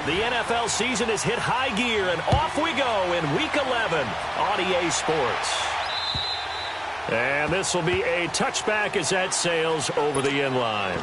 The NFL season has hit high gear, and off we go in Week 11 on EA Sports. And this will be a touchback as that sails over the end line.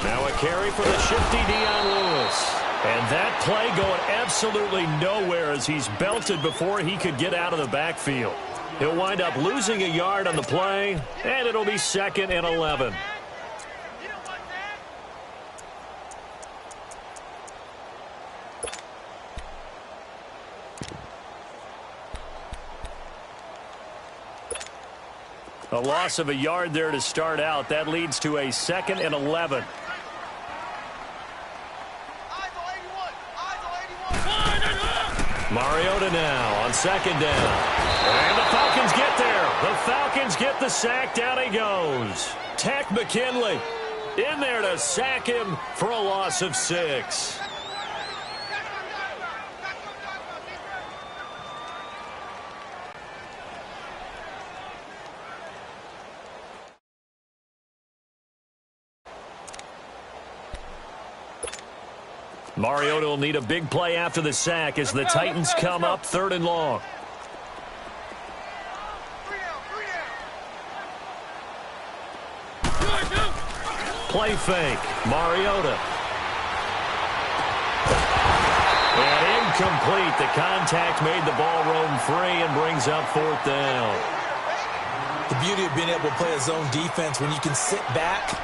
Now a carry for the shifty Dion Lewis. And that play going absolutely nowhere as he's belted before he could get out of the backfield. He'll wind up losing a yard on the play, and it'll be 2nd and 11. A loss of a yard there to start out. That leads to a 2nd and 11. Mariota now on 2nd down. And the Falcons get there. The Falcons get the sack. Down he goes. Tech McKinley in there to sack him for a loss of 6. Mariota will need a big play after the sack as the Titans come up 3rd and long. Play fake. Mariota. And incomplete. The contact made the ball roam free and brings up 4th down. The beauty of being able to play a zone defense when you can sit back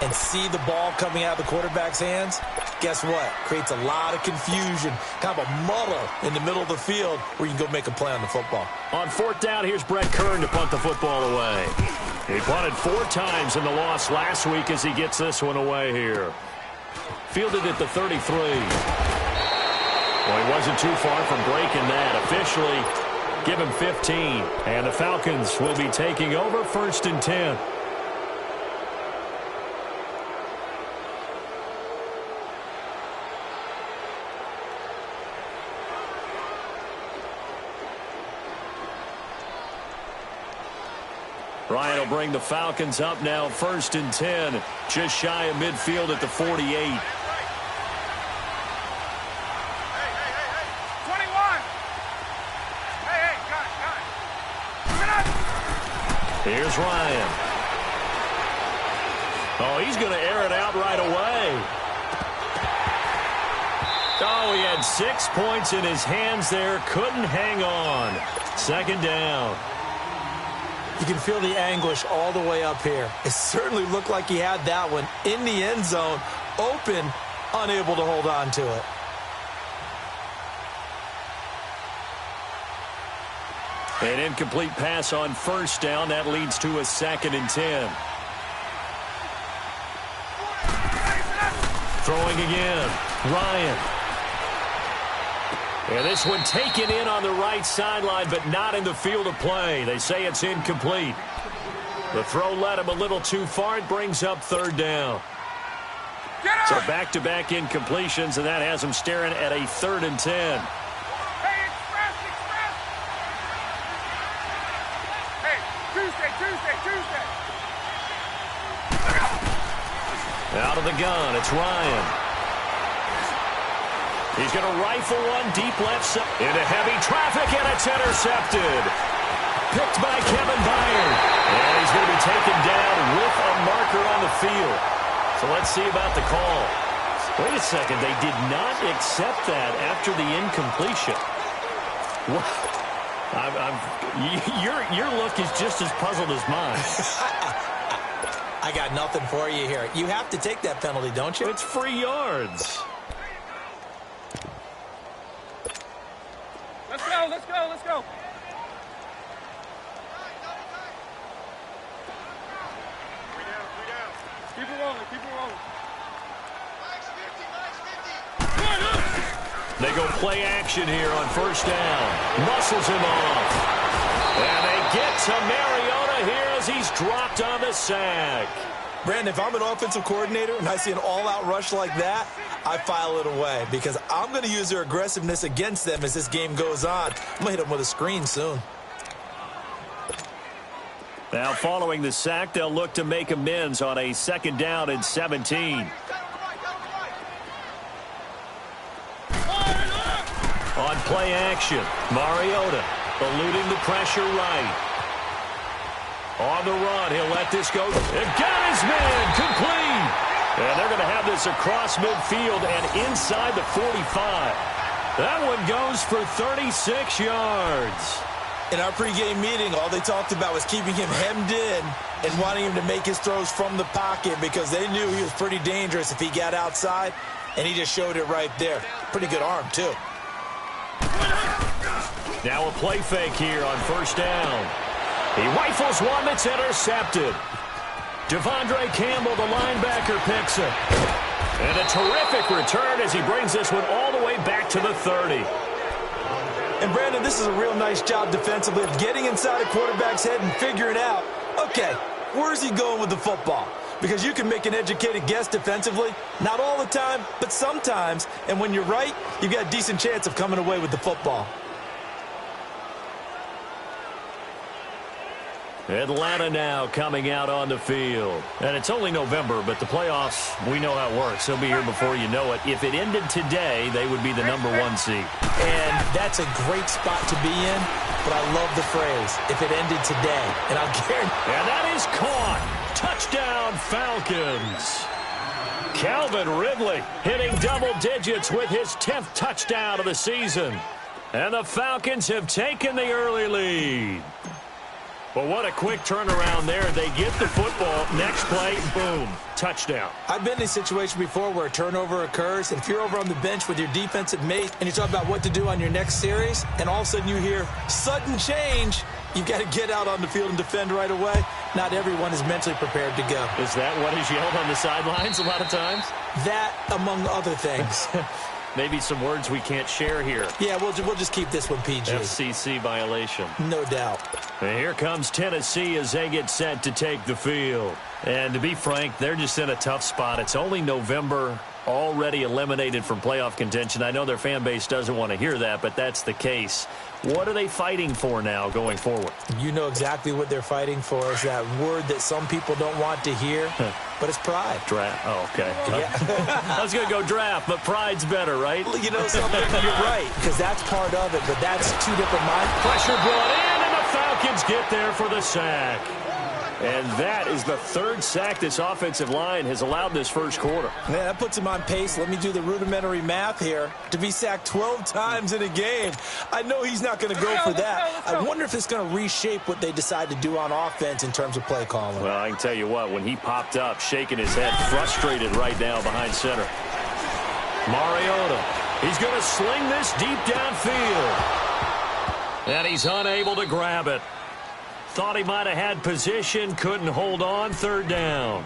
and see the ball coming out of the quarterback's hands, guess what? Creates a lot of confusion, kind of a muddle in the middle of the field where you can go make a play on the football. On 4th down, here's Brett Kern to punt the football away. He punted 4 times in the loss last week as he gets this one away here. Fielded at the 33. Well, he wasn't too far from breaking that. Officially, give him 15. And the Falcons will be taking over 1st and 10. Ryan will bring the Falcons up now 1st and 10. Just shy of midfield at the 48. Hey, 21. Hey, guy. Here's Ryan. Oh, he's going to air it out right away. Oh, he had 6 points in his hands there. Couldn't hang on. 2nd down. You can feel the anguish all the way up here. It certainly looked like he had that one in the end zone, open, unable to hold on to it. An incomplete pass on 1st down. That leads to a 2nd and 10. Throwing again. Ryan. And this one taken in on the right sideline, but not in the field of play. They say it's incomplete. The throw led him a little too far. It brings up 3rd down. So back-to-back incompletions, and that has him staring at a 3rd and 10. Hey, express. Hey, Tuesday. Out of the gun, it's Ryan. He's going to rifle one deep left side into heavy traffic, and it's intercepted. Picked by Kevin Byard. And he's going to be taken down with a marker on the field. So let's see about the call. Wait a second. They did not accept that after the incompletion. Your look is just as puzzled as mine. I got nothing for you here. You have to take that penalty, don't you? It's free yards. Let's go. Play action here on first down. Muscles him off. And they get to Mariota here as he's dropped on the sack. Brandon, if I'm an offensive coordinator and I see an all-out rush like that, I file it away because I'm going to use their aggressiveness against them as this game goes on. I'm going to hit them with a screen soon. Now, following the sack, they'll look to make amends on a 2nd down and 17. On play action, Mariota eluding the pressure right. On the run, he'll let this go. And got his man, complete. And they're going to have this across midfield and inside the 45. That one goes for 36 yards. In our pregame meeting, all they talked about was keeping him hemmed in and wanting him to make his throws from the pocket because they knew he was pretty dangerous if he got outside, and he just showed it right there. Pretty good arm, too. Now a play fake here on first down. He rifles one that's intercepted. Devondre Campbell, the linebacker, picks it. And a terrific return as he brings this one all the way back to the 30. And, Brandon, this is a real nice job defensively of getting inside a quarterback's head and figuring out, okay, where's he going with the football? Because you can make an educated guess defensively. Not all the time, but sometimes. And when you're right, you've got a decent chance of coming away with the football. Atlanta now coming out on the field. And it's only November, but the playoffs, we know how it works. They'll be here before you know it. If it ended today, they would be the #1 seed. And that's a great spot to be in, but I love the phrase, if it ended today. And I'll guarantee. And that is caught. Touchdown, Falcons. Calvin Ridley hitting double digits with his 10th touchdown of the season. And the Falcons have taken the early lead. But what a quick turnaround there. They get the football. Next play, boom, touchdown. I've been in a situation before where a turnover occurs, and if you're over on the bench with your defensive mate and you talk about what to do on your next series, and all of a sudden you hear sudden change, you've got to get out on the field and defend right away. Not everyone is mentally prepared to go. Is that what is yelled on the sidelines a lot of times? That, among other things. Maybe some words we can't share here. Yeah, we'll just keep this one PG. FCC violation. No doubt. And here comes Tennessee as they get set to take the field. And to be frank, they're just in a tough spot. It's only November, already eliminated from playoff contention. I know their fan base doesn't want to hear that, but that's the case. What are they fighting for now going forward? You know exactly what they're fighting for. Is that word that some people don't want to hear, but it's pride. Draft. Oh, okay. Yeah. I was going to go draft, but pride's better, right? You know something? You're right, because that's part of it, but that's two different minds. Pressure brought in, and the Falcons get there for the sack. And that is the 3rd sack this offensive line has allowed this first quarter. Man, that puts him on pace. Let me do the rudimentary math here. To be sacked 12 times in a game. I know he's not going to go for that. I wonder if it's going to reshape what they decide to do on offense in terms of play calling. Well, I can tell you what, when he popped up, shaking his head, frustrated right now behind center. Mariota, he's going to sling this deep downfield. And he's unable to grab it. Thought he might have had position, couldn't hold on, 3rd down.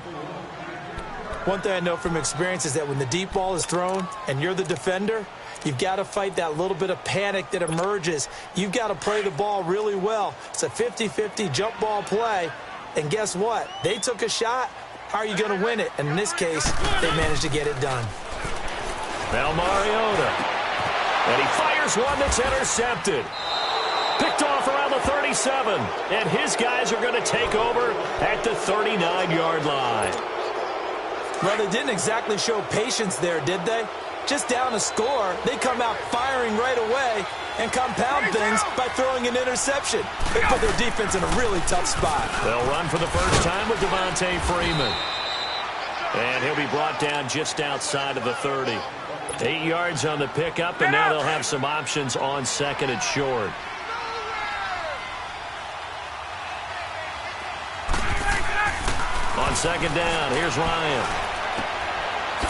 One thing I know from experience is that when the deep ball is thrown and you're the defender, you've got to fight that little bit of panic that emerges. You've got to play the ball really well. It's a 50-50 jump ball play. And guess what? They took a shot. How are you going to win it? And in this case, they managed to get it done. Now Mariota. And he fires one that's intercepted. Picked off around the 37, and his guys are going to take over at the 39-yard line. Well, they didn't exactly show patience there, did they? Just down a score, they come out firing right away and compound things by throwing an interception. They put their defense in a really tough spot. They'll run for the first time with Devontae Freeman. And he'll be brought down just outside of the 30. 8 yards on the pickup, and now they'll have some options on 2nd and short. On 2nd down, here's Ryan.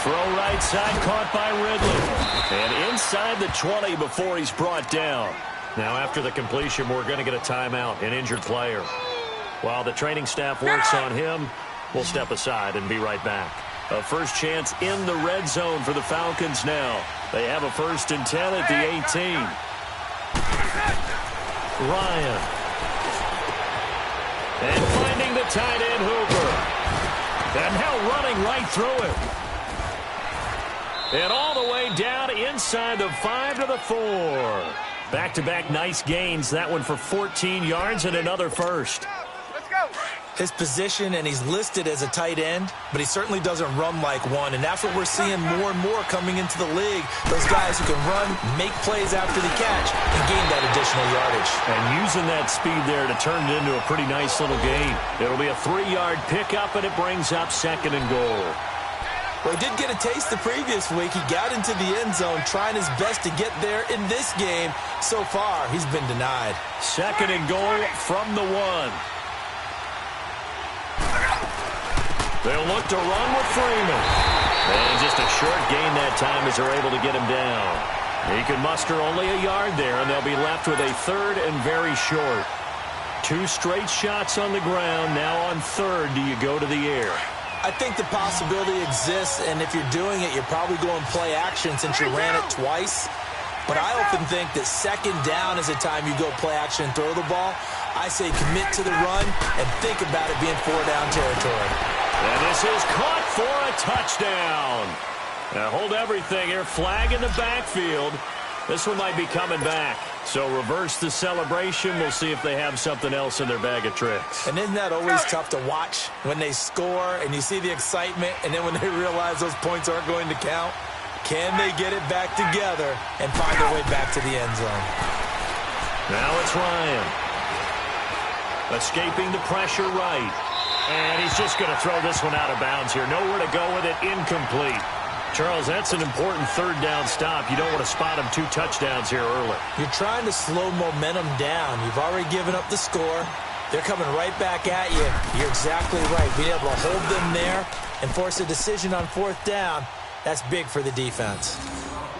Throw right side, caught by Ridley. And inside the 20 before he's brought down. Now after the completion, we're going to get a timeout, an injured player. While the training staff works on him, we'll step aside and be right back. A first chance in the red zone for the Falcons now. They have a 1st and 10 at the 18. Ryan. And finding the tight end Hooper. And now running right through him. And all the way down inside the 5 to the 4. Back-to-back nice gains. That one for 14 yards and another first. Let's go. His position, and he's listed as a tight end, but he certainly doesn't run like one, and that's what we're seeing more and more coming into the league. Those guys who can run, make plays after the catch, and gain that additional yardage. And using that speed there to turn it into a pretty nice little gain. It'll be a 3-yard pickup, and it brings up 2nd and goal. Well, he did get a taste the previous week. He got into the end zone, trying his best to get there in this game. So far, he's been denied. 2nd and goal from the 1. They'll look to run with Freeman. And just a short gain that time as they're able to get him down. He can muster only a yard there, and they'll be left with a 3rd and very short. 2 straight shots on the ground. Now on 3rd, do you go to the air? I think the possibility exists, and if you're doing it, you're probably going play action since you ran it twice. But I often think that 2nd down is the time you go play action and throw the ball. I say commit to the run and think about it being 4-down territory. And this is caught for a touchdown. Now hold everything here. Flag in the backfield. This one might be coming back. So reverse the celebration. We'll see if they have something else in their bag of tricks. And isn't that always tough to watch when they score and you see the excitement, and then when they realize those points aren't going to count? Can they get it back together and find their way back to the end zone? Now it's Ryan. Escaping the pressure right. And he's just going to throw this one out of bounds here. Nowhere to go with it. Incomplete. Charles, that's an important 3rd down stop. You don't want to spot him 2 touchdowns here early. You're trying to slow momentum down. You've already given up the score. They're coming right back at you. You're exactly right. Being able to hold them there and force a decision on 4th down, that's big for the defense.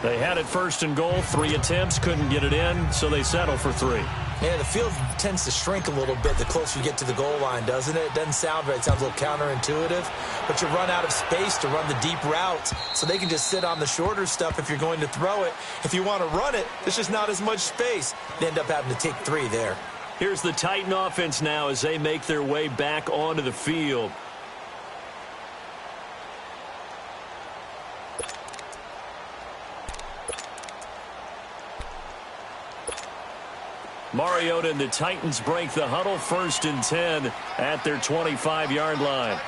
They had it 1st and goal. 3 attempts, couldn't get it in, so they settle for 3. Yeah, the field tends to shrink a little bit the closer you get to the goal line, doesn't it? It doesn't sound right. It sounds a little counterintuitive. But you run out of space to run the deep routes, so they can just sit on the shorter stuff if you're going to throw it. If you want to run it, there's just not as much space. They end up having to take 3 there. Here's the Titan offense now as they make their way back onto the field. Mariota and the Titans break the huddle. 1st and 10 at their 25-yard line.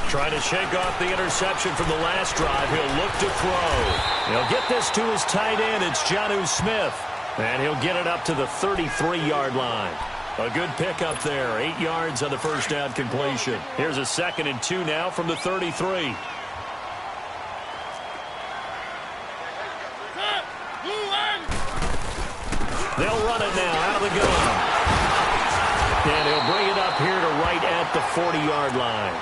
Trying to shake off the interception from the last drive. He'll look to throw. He'll get this to his tight end. It's Jonnu Smith. And he'll get it up to the 33-yard line. A good pickup there. 8 yards on the 1st down completion. Here's a 2nd and 2 now from the 33. They'll run it now out of the gun. And he'll bring it up here to right at the 40-yard line.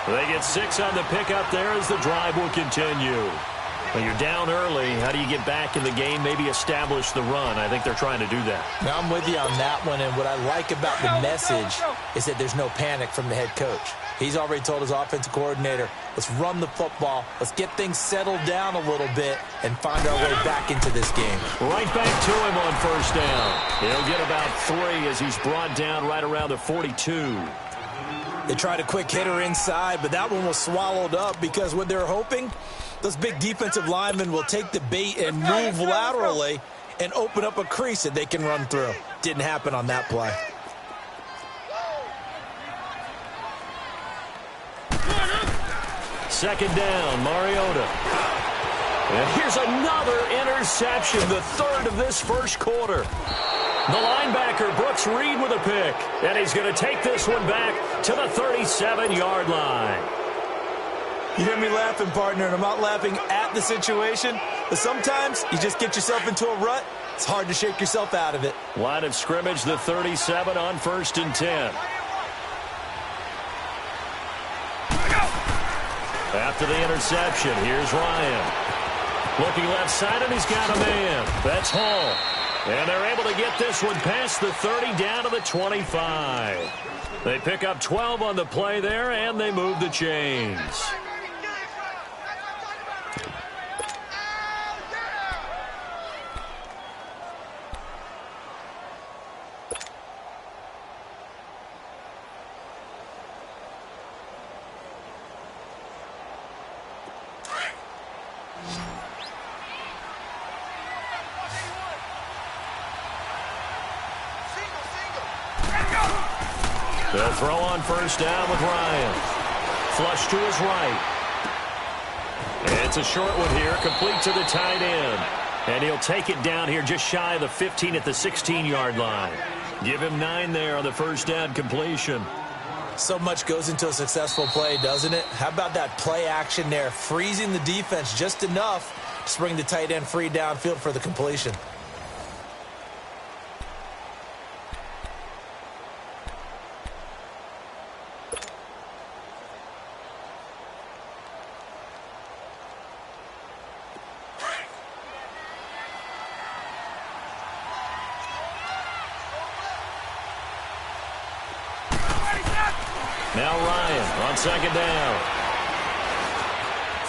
They get 6 on the pickup there as the drive will continue. When you're down early, how do you get back in the game, maybe establish the run? I think they're trying to do that. Now, I'm with you on that one, and what I like about the message is that there's no panic from the head coach. He's already told his offensive coordinator, let's run the football, let's get things settled down a little bit and find our way back into this game. Right back to him on 1st down. He'll get about 3 as he's brought down right around the 42. They tried a quick hitter inside, but that one was swallowed up because what they're hoping, those big defensive linemen will take the bait and move laterally and open up a crease that they can run through. Didn't happen on that play. Second down, Mariota. And here's another interception, the 3rd of this 1st quarter. The linebacker, Brooks Reed, with a pick. And he's going to take this one back to the 37-yard line. You hear me laughing, partner, and I'm not laughing at the situation. But sometimes you just get yourself into a rut. It's hard to shake yourself out of it. Line of scrimmage, the 37 on 1st and 10. After the interception, here's Ryan. Looking left side, and he's got a man. That's Hall. And they're able to get this one past the 30 down to the 25. They pick up 12 on the play there, and they move the chains. They'll throw on first down with Ryan. Flush to his right. It's a short one here, complete to the tight end. And he'll take it down here just shy of the 15 at the 16-yard line. Give him 9 there on the first down completion. So much goes into a successful play, doesn't it? How about that play action there, freezing the defense just enough to bring the tight end free downfield for the completion. Now Ryan on second down.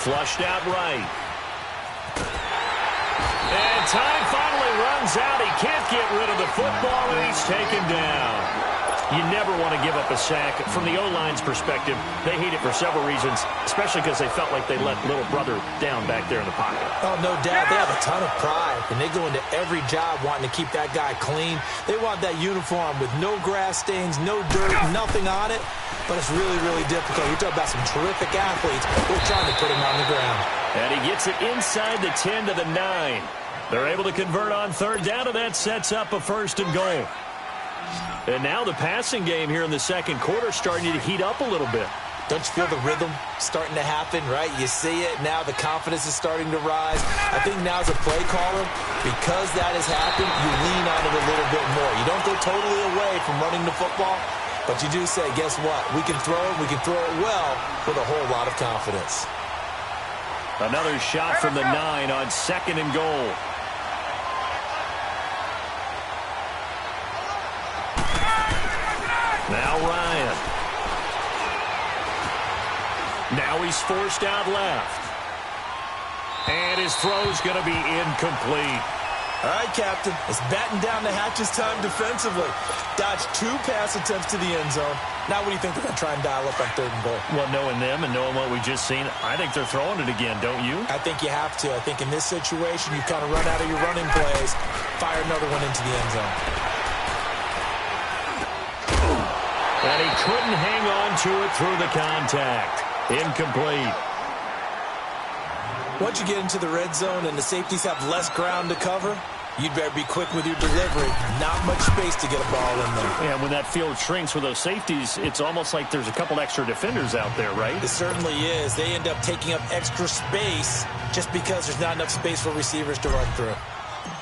Flushed out right. And time finally runs out. He can't get rid of the football, and he's taken down. You never want to give up a sack. From the O-line's perspective, they hate it for several reasons, especially because they felt like they let little brother down back there in the pocket. Oh, no doubt. They have a ton of pride, and they go into every job wanting to keep that guy clean. They want that uniform with no grass stains, no dirt, nothing on it. But it's really, really difficult. You're talking about some terrific athletes who are trying to put him on the ground. And he gets it inside the 10 to the 9. They're able to convert on third down, and that sets up a first and goal. And now the passing game here in the second quarter starting to heat up a little bit. Don't you feel the rhythm starting to happen, right? You see it. Now the confidence is starting to rise. I think now as a play caller, because that has happened, you lean on it a little bit more. You don't go totally away from running the football, but you do say, guess what? We can throw it. We can throw it well with a whole lot of confidence. Another shot from the 9 on second and goal. Now Ryan. Now he's forced out left. And his throw's going to be incomplete. All right, Captain. It's batten down the hatches time defensively. Dodged 2 pass attempts to the end zone. Now what do you think they're going to try and dial up on third and goal? Well, knowing them and knowing what we just seen, I think they're throwing it again, don't you? I think you have to. I think in this situation, you kind of run out of your running plays, fire another one into the end zone. And he couldn't hang on to it through the contact. Incomplete. Once you get into the red zone and the safeties have less ground to cover, you'd better be quick with your delivery. Not much space to get a ball in there. Yeah, when that field shrinks with those safeties, it's almost like there's a couple extra defenders out there, right? It certainly is. They end up taking up extra space just because there's not enough space for receivers to run through.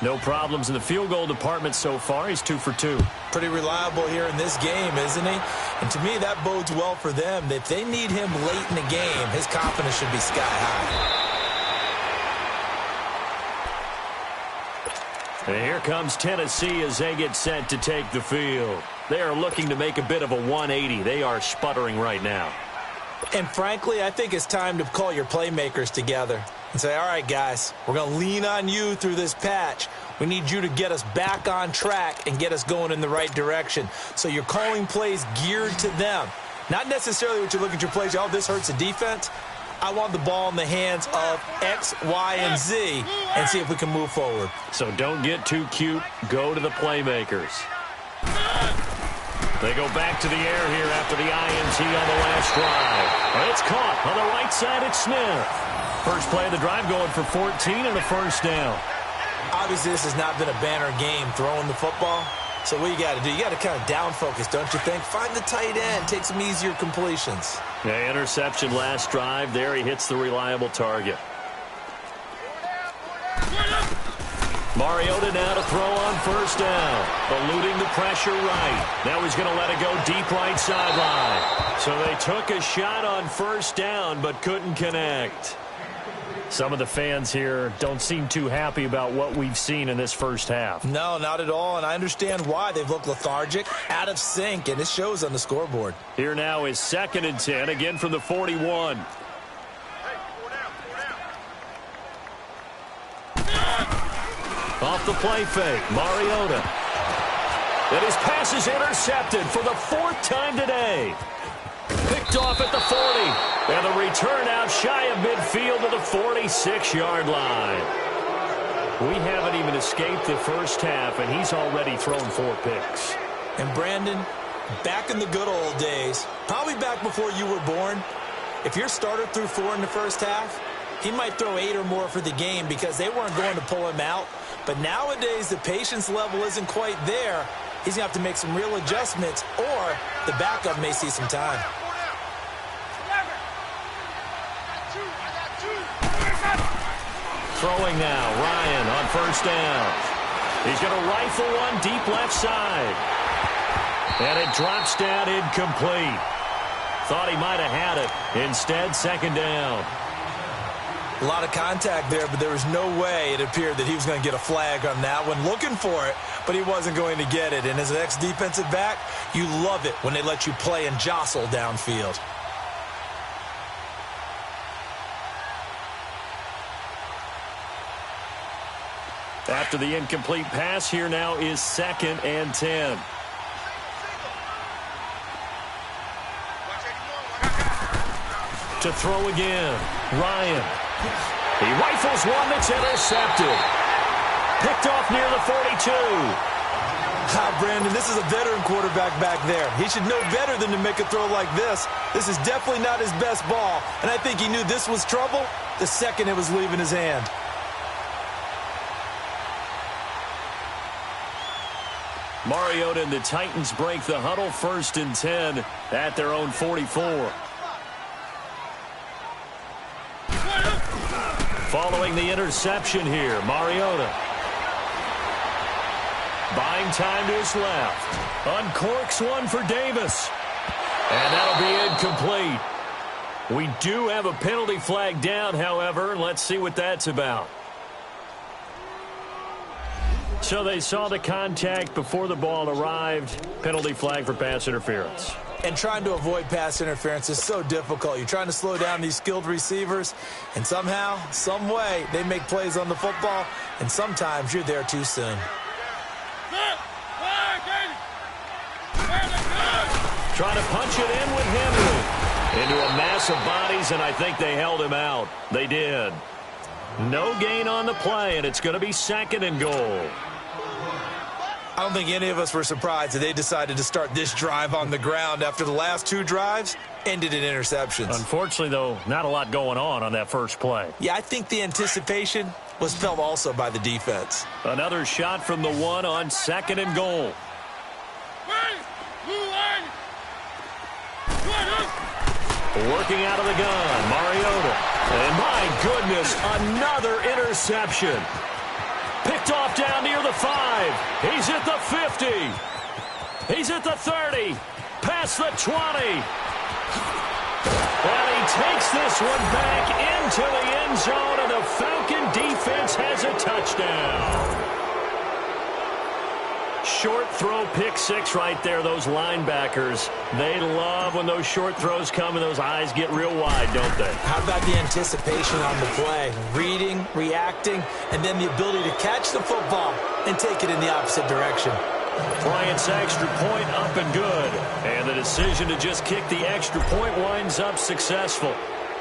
No problems in the field goal department so far. He's 2 for 2. Pretty reliable here in this game, isn't he? And to me, that bodes well for them. If they need him late in the game, his confidence should be sky high. And here comes Tennessee as they get set to take the field. They are looking to make a bit of a 180. They are sputtering right now. And frankly, I think it's time to call your playmakers together and say, all right, guys, we're going to lean on you through this patch. We need you to get us back on track and get us going in the right direction. So you're calling plays geared to them. Not necessarily what you look at your plays, oh, this hurts the defense. I want the ball in the hands of X, Y, and Z and see if we can move forward. So don't get too cute. Go to the playmakers. They go back to the air here after the INT on the last drive. It's caught on the right side. It's Smith. First play of the drive going for 14 and a first down. Obviously, this has not been a banner game throwing the football. So what you got to do, you got to kind of down focus, don't you think? Find the tight end, take some easier completions. Yeah, interception last drive. There he hits the reliable target. Mariota now to throw on first down. Eluding the pressure right. Now he's going to let it go deep right sideline. So they took a shot on first down but couldn't connect. Some of the fans here don't seem too happy about what we've seen in this first half. No, not at all, and I understand why. They've looked lethargic, out of sync, and it shows on the scoreboard. Here now is 2nd and 10, again from the 41. Off the play fake, Mariota. And his pass is intercepted for the 4th time today. Picked off at the 40. And the return out shy of midfield to the 46-yard line. We haven't even escaped the first half, and he's already thrown 4 picks. And Brandon, back in the good old days, probably back before you were born, if your starter threw 4 in the first half, he might throw 8 or more for the game because they weren't going to pull him out. But nowadays, the patience level isn't quite there. He's going to have to make some real adjustments, or the backup may see some time. Throwing now, Ryan on 1st down. He's going to rifle one deep left side. And it drops down incomplete. Thought he might have had it. Instead, 2nd down. A lot of contact there, but there was no way it appeared that he was going to get a flag on that one. Looking for it, but he wasn't going to get it. And as an ex-defensive back, you love it when they let you play and jostle downfield. After the incomplete pass, here now is 2nd and 10. To throw again, Ryan. He rifles one that's intercepted. Picked off near the 42. Brandon, this is a veteran quarterback back there. He should know better than to make a throw like this. This is definitely not his best ball, and I think he knew this was trouble the second it was leaving his hand. Mariota and the Titans break the huddle, 1st and 10 at their own 44. Following the interception here, Mariota. Buying time to his left. Uncorks one for Davis. And that'll be incomplete. We do have a penalty flag down, however. Let's see what that's about. So they saw the contact before the ball arrived. Penalty flag for pass interference. And trying to avoid pass interference is so difficult. You're trying to slow down these skilled receivers, and somehow, some way, they make plays on the football, and sometimes you're there too soon. Trying to punch it in with Henry. Into a mass of bodies, and I think they held him out. They did. No gain on the play, and it's going to be 2nd and goal. I don't think any of us were surprised that they decided to start this drive on the ground after the last 2 drives ended in interceptions. Unfortunately, though, not a lot going on that first play. Yeah, I think the anticipation was felt also by the defense. Another shot from the 1 on 2nd and goal. Working out of the gun, Mariota. And my goodness, another interception. Picked off down near the 5. He's at the 50. He's at the 30. Past the 20. And he takes this one back into the end zone, and the Falcon defense has a touchdown. Short throw, pick 6 right there. Those linebackers, they love when those short throws come and those eyes get real wide, don't they? How about the anticipation on the play? Reading, reacting, and then the ability to catch the football and take it in the opposite direction. Bryant's extra point up and good. And the decision to just kick the extra point winds up successful.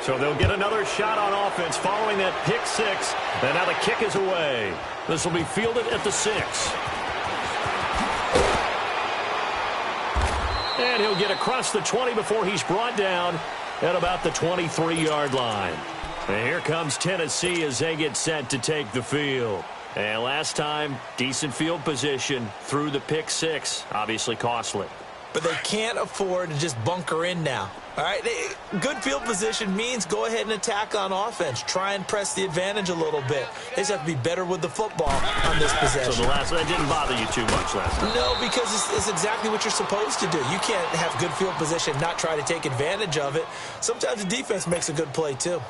So they'll get another shot on offense following that pick 6. And now the kick is away. This will be fielded at the 6. And he'll get across the 20 before he's brought down at about the 23-yard line. And here comes Tennessee as they get set to take the field. And last time, decent field position through the pick 6. Obviously costly. But they can't afford to just bunker in now. All right, good field position means go ahead and attack on offense. Try and press the advantage a little bit. They just have to be better with the football on this possession. So that didn't bother you too much last time? No, because it's exactly what you're supposed to do. You can't have good field position, not try to take advantage of it. Sometimes the defense makes a good play too.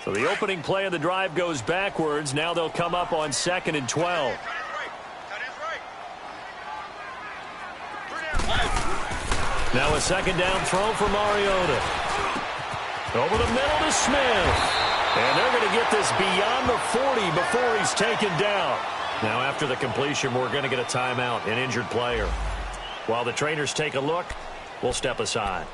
So the opening play of the drive goes backwards. Now they'll come up on 2nd and 12. Now a second down throw for Mariota. Over the middle to Smith. And they're going to get this beyond the 40 before he's taken down. Now after the completion, we're going to get a timeout, an injured player. While the trainers take a look, we'll step aside.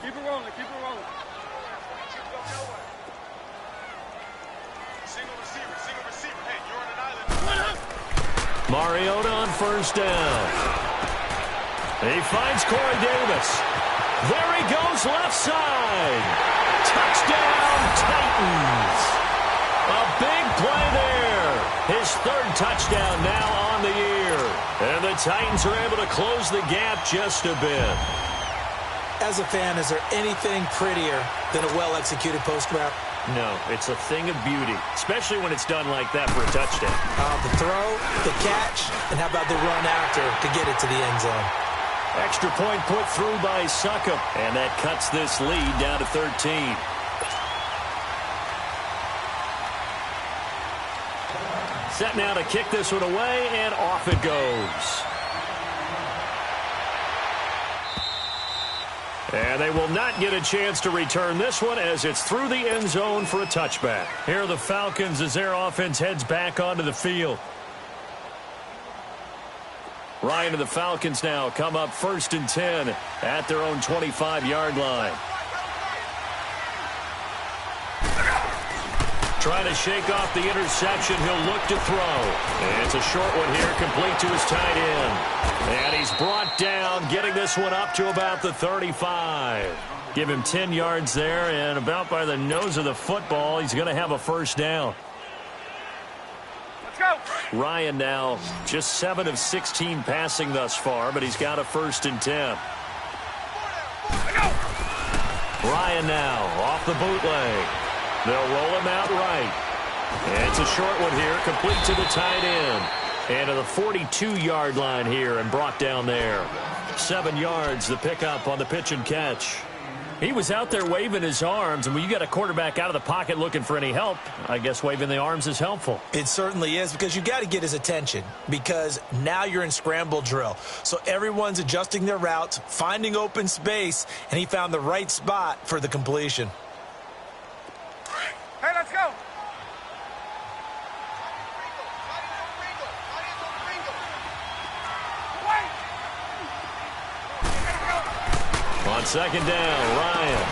Keep it rolling, keep it rolling. Single receiver. Hey, you're on an island. Mariota on first down. He finds Corey Davis. There he goes, left side. Touchdown, Titans. A big play there. His 3rd touchdown now on the year. And the Titans are able to close the gap just a bit. As a fan, is there anything prettier than a well-executed post route? No, it's a thing of beauty, especially when it's done like that for a touchdown. The throw, the catch, and how about the run after to get it to the end zone? Extra point put through by Succop, and that cuts this lead down to 13. Set now to kick this one away, and off it goes. And they will not get a chance to return this one as it's through the end zone for a touchback. Here are the Falcons as their offense heads back onto the field. Ryan and the Falcons now come up 1st and 10 at their own 25-yard line. Trying to shake off the interception. He'll look to throw. And it's a short one here, complete to his tight end. And he's brought down, getting this one up to about the 35. Give him 10 yards there, and about by the nose of the football, he's going to have a first down. Let's go. Ryan now just 7 of 16 passing thus far, but he's got a 1st and 10. Ryan now off the bootleg. They'll roll him out right. And it's a short one here, complete to the tight end. And to the 42-yard line here and brought down there. 7 yards, the pickup on the pitch and catch. He was out there waving his arms, and when you got a quarterback out of the pocket looking for any help, I guess waving the arms is helpful. It certainly is, because you got to get his attention, because now you're in scramble drill. So everyone's adjusting their routes, finding open space, and he found the right spot for the completion. Hey, let's go. On 2nd down, Ryan.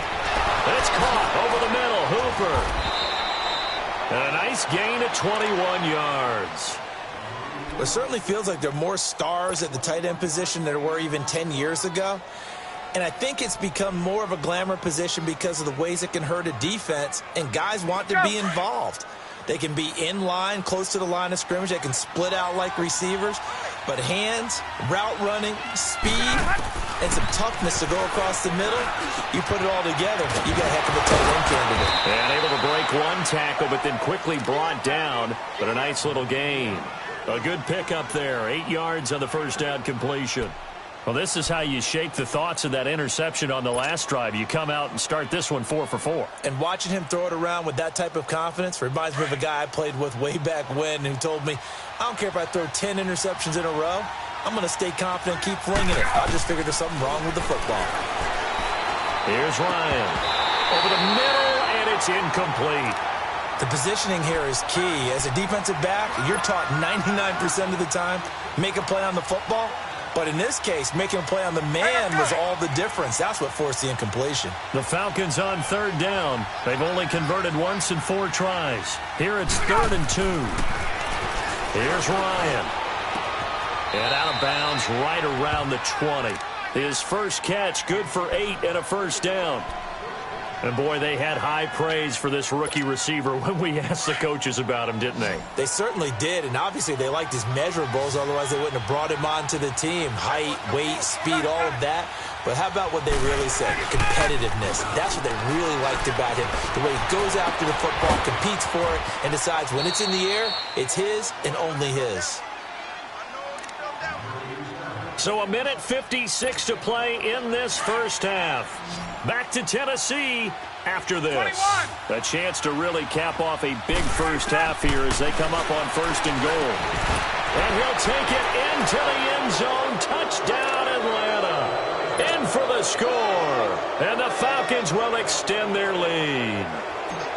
It's caught over the middle. Hooper. And a nice gain of 21 yards. It certainly feels like there are more stars at the tight end position than there were even 10 years ago. And I think it's become more of a glamour position because of the ways it can hurt a defense, and guys want to be involved. They can be in line, close to the line of scrimmage. They can split out like receivers. But hands, route running, speed, and some toughness to go across the middle, you put it all together, you got a heck of a tight end candidate. And able to break one tackle, but then quickly brought down. But a nice little gain. A good pickup there. 8 yards on the first down completion. Well, this is how you shake the thoughts of that interception on the last drive. You come out and start this one 4 for 4. And watching him throw it around with that type of confidence reminds me of a guy I played with way back when who told me, I don't care if I throw 10 interceptions in a row. I'm going to stay confident, keep flinging it. I just figured there's something wrong with the football. Here's Ryan. Over the middle, and it's incomplete. The positioning here is key. As a defensive back, you're taught 99% of the time, make a play on the football. But in this case, making a play on the man was all the difference. That's what forced the incompletion. The Falcons on 3rd down. They've only converted once in 4 tries. Here it's 3rd and 2. Here's Ryan. And out of bounds right around the 20. His first catch, good for 8 and a first down. And, boy, they had high praise for this rookie receiver when we asked the coaches about him, didn't they? They certainly did, and obviously they liked his measurables. Otherwise, they wouldn't have brought him onto the team. Height, weight, speed, all of that. But how about what they really said? Competitiveness. That's what they really liked about him. The way he goes after the football, competes for it, and decides when it's in the air, it's his and only his. So 1:56 to play in this first half. Back to Tennessee after this. 21. A chance to really cap off a big first half here as they come up on 1st and goal. And he'll take it into the end zone. Touchdown, Atlanta. In for the score. And the Falcons will extend their lead.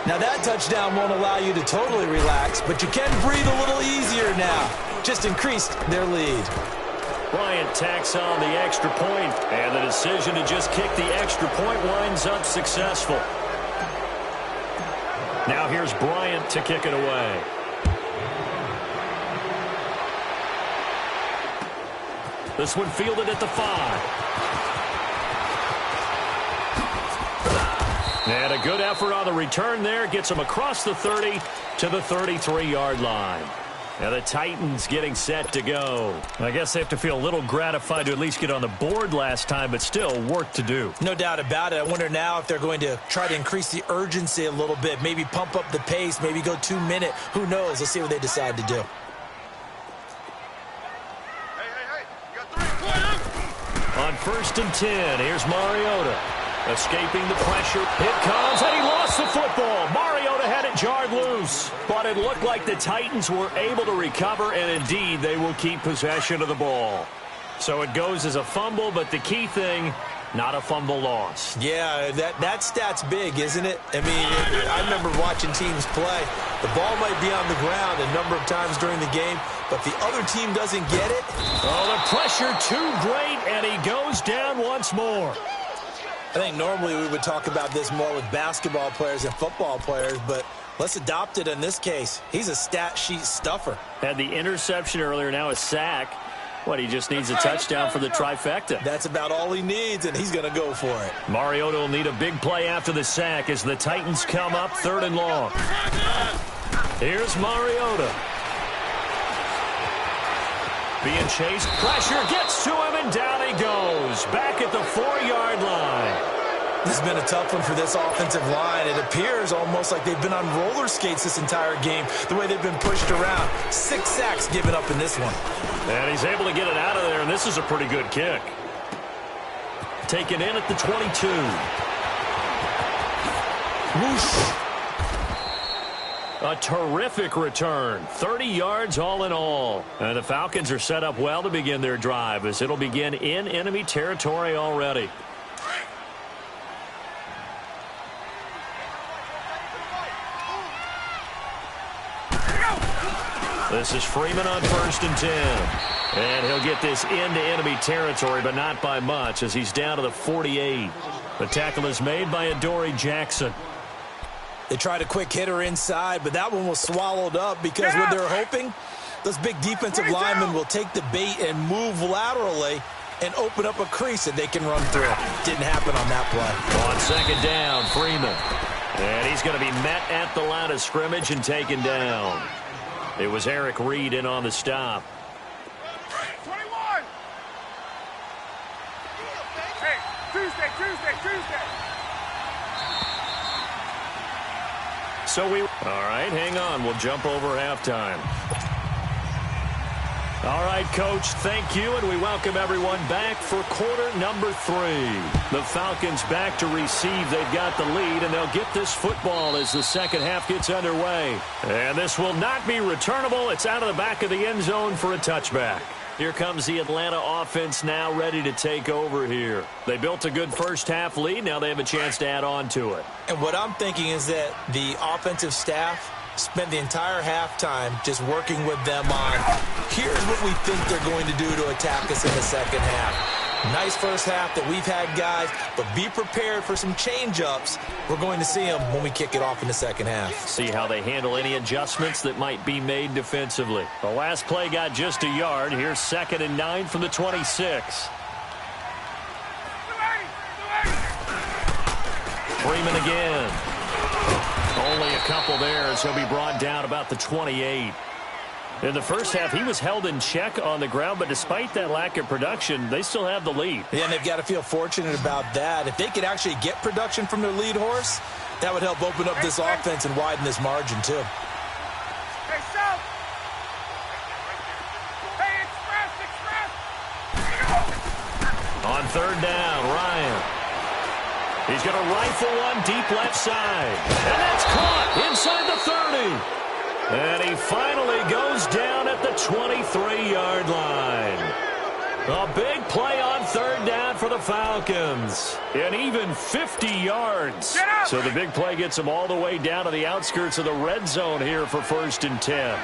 Now that touchdown won't allow you to totally relax, but you can breathe a little easier now. Just increased their lead. Bryant tacks on the extra point, and the decision to just kick the extra point winds up successful. Now here's Bryant to kick it away. This one fielded at the 5. And a good effort on the return there. Gets him across the 30 to the 33-yard line. Now the Titans getting set to go. I guess they have to feel a little gratified to at least get on the board last time, but still work to do. No doubt about it. I wonder now if they're going to try to increase the urgency a little bit, maybe pump up the pace, maybe go 2-minute. Who knows? Let's see what they decide to do. Hey, you got 3. On 1st and 10, here's Mariota. Escaping the pressure. It comes, and he lost the football. Mariota had it jarred loose. But it looked like the Titans were able to recover, and indeed, they will keep possession of the ball. So it goes as a fumble, but the key thing, not a fumble loss. Yeah, that stat's big, isn't it? I mean, I remember watching teams play. The ball might be on the ground a number of times during the game, but the other team doesn't get it. Oh, the pressure too great, and he goes down once more. I think normally we would talk about this more with basketball players and football players, but let's adopt it in this case. He's a stat sheet stuffer. Had the interception earlier, now a sack. What, he just needs a touchdown for the trifecta. That's about all he needs, and he's going to go for it. Mariota will need a big play after the sack as the Titans come up 3rd and long. Here's Mariota. Being chased, pressure gets to him, and down he goes. Back at the 4-yard line. This has been a tough one for this offensive line. It appears almost like they've been on roller skates this entire game, the way they've been pushed around. 6 sacks given up in this one. And he's able to get it out of there, and this is a pretty good kick. Taken in at the 22. Whoosh. A terrific return. 30 yards all in all. And the Falcons are set up well to begin their drive as it'll begin in enemy territory already. This is Freeman on 1st and 10. And he'll get this into enemy territory, but not by much as he's down to the 48. The tackle is made by Adoree Jackson. They tried a quick hitter inside, but that one was swallowed up because what they're hoping, those big defensive linemen will take the bait and move laterally and open up a crease that they can run through. Didn't happen on that play. On 2nd down, Freeman. And he's going to be met at the line of scrimmage and taken down. It was Eric Reed in on the stop. 21. Hey, Tuesday. All right, hang on. We'll jump over halftime. All right, Coach, thank you, and we welcome everyone back for quarter number 3. The Falcons back to receive. They've got the lead, and they'll get this football as the second half gets underway. And this will not be returnable. It's out of the back of the end zone for a touchback. Here comes the Atlanta offense now ready to take over here. They built a good first half lead. Now they have a chance to add on to it. And what I'm thinking is that the offensive staff spent the entire halftime just working with them on, here's what we think they're going to do to attack us in the second half. Nice first half that we've had, guys, but be prepared for some change-ups. We're going to see them when we kick it off in the second half. See how they handle any adjustments that might be made defensively. The last play got just a yard. Here's 2nd and 9 from the 26. Freeman again. Only a couple there as he'll be brought down about the 28. In the first half, he was held in check on the ground, but despite that lack of production, they still have the lead. Yeah, and they've got to feel fortunate about that. If they could actually get production from their lead horse, that would help open up this offense and widen this margin, too. Hey, South! Hey, express! On third down, Ryan. He's going to rifle one deep left side. And that's caught inside the 30. And he finally goes down at the 23-yard line. A big play on third down for the Falcons. And even 50 yards. So the big play gets them all the way down to the outskirts of the red zone here for 1st and 10.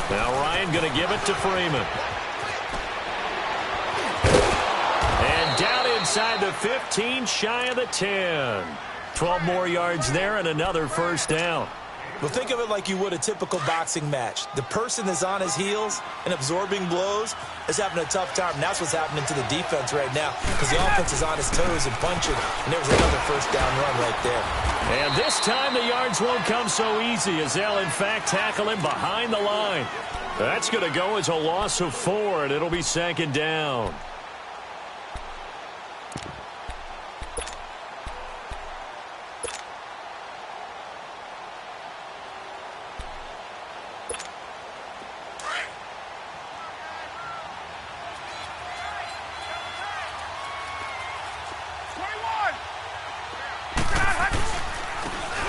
Now Ryan going to give it to Freeman. And down inside the 15, shy of the 10. 12 more yards there and another 1st down. Well, think of it like you would a typical boxing match. The person that's on his heels and absorbing blows is having a tough time. And that's what's happening to the defense right now because the offense is on his toes and punching. And there was another 1st down run right there. And this time the yards won't come so easy as they'll, in fact, tackle him behind the line. That's going to go as a loss of 4, and it'll be 2nd down.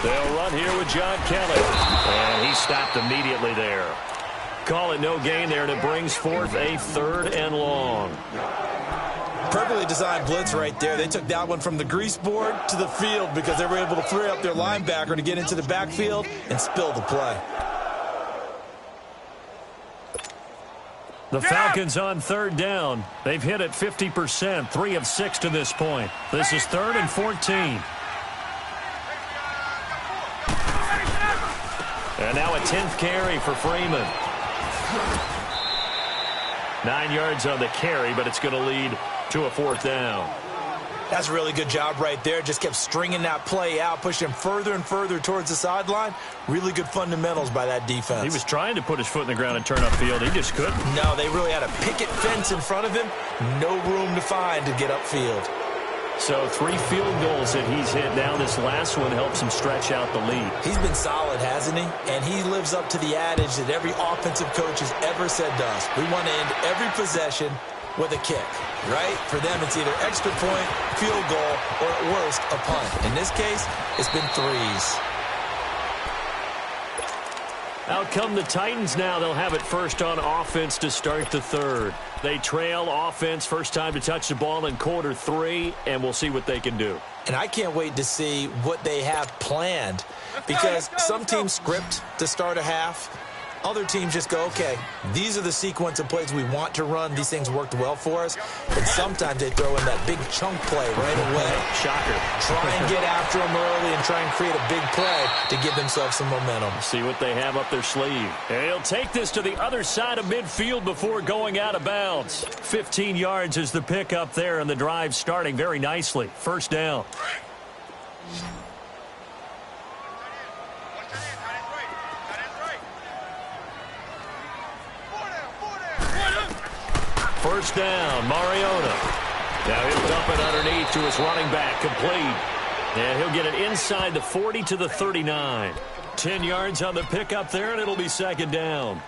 They'll run here with John Kelly. And he stopped immediately there. Call it no gain there, and it brings forth a 3rd and long. Perfectly designed blitz right there. They took that one from the grease board to the field because they were able to free up their linebacker to get into the backfield and spill the play. The Falcons on 3rd down. They've hit it 50%, 3 of 6 to this point. This is 3rd and 14. And now a 10th carry for Freeman. 9 yards on the carry, but it's going to lead to a 4th down. That's a really good job right there. Just kept stringing that play out, pushing him further and further towards the sideline. Really good fundamentals by that defense. He was trying to put his foot in the ground and turn upfield. He just couldn't. No, they really had a picket fence in front of him. No room to find to get upfield. So 3 field goals that he's hit now. This last one helps him stretch out the lead. He's been solid, hasn't he? And he lives up to the adage that every offensive coach has ever said to us. We want to end every possession with a kick, right? For them, it's either extra point, field goal, or at worst, a punt. In this case, it's been 3s. Out come the Titans now. They'll have it first on offense to start the 3rd. They trail offense, first time to touch the ball in quarter 3, and we'll see what they can do. And I can't wait to see what they have planned because some teams script to start a half. Other teams just go, okay, these are the sequence of plays we want to run. These things worked well for us. But sometimes they throw in that big chunk play right away. Shocker. Try and get after them early and try and create a big play to give themselves some momentum. See what they have up their sleeve. And he'll take this to the other side of midfield before going out of bounds. 15 yards is the pickup there, and the drive starting very nicely. 1st down. First down, Mariota. Now he'll dump it underneath to his running back, complete. And he'll get it inside the 40 to the 39. 10 yards on the pickup there, and it'll be 2nd down.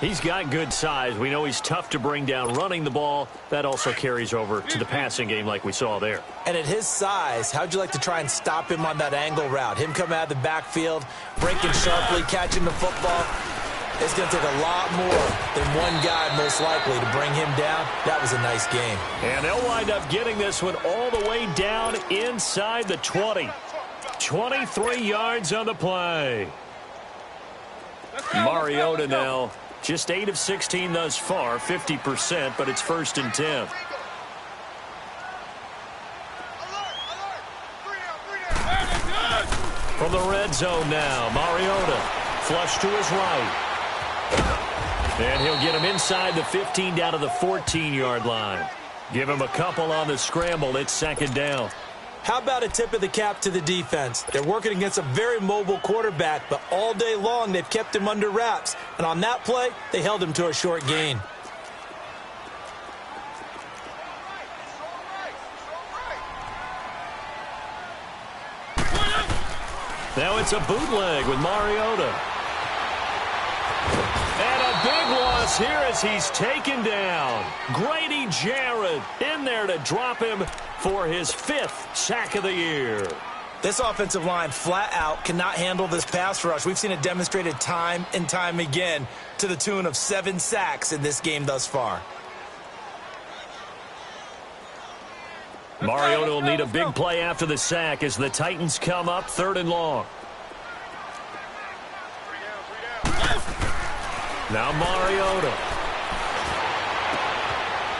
He's got good size. We know he's tough to bring down running the ball. That also carries over to the passing game like we saw there. And at his size, how'd you like to try and stop him on that angle route? Him coming out of the backfield, breaking sharply, catching the football. It's going to take a lot more than one guy, most likely, to bring him down. That was a nice game. And they'll wind up getting this one all the way down inside the 20. 23 yards on the play. Mariota now, just 8 of 16 thus far, 50%, but it's 1st and 10. From the red zone now, Mariota, flush to his right. And he'll get him inside the 15 down to the 14-yard line. Give him a couple on the scramble. It's second down. How about a tip of the cap to the defense? They're working against a very mobile quarterback, but all day long they've kept him under wraps. And on that play, they held him to a short gain. Now it's a bootleg with Mariota. And a big loss here as he's taken down. Grady Jarrett in there to drop him for his 5th sack of the year. This offensive line flat out cannot handle this pass rush. We've seen it demonstrated time and time again to the tune of 7 sacks in this game thus far. Mariota will need a big play after the sack as the Titans come up 3rd and long. Now Mariota.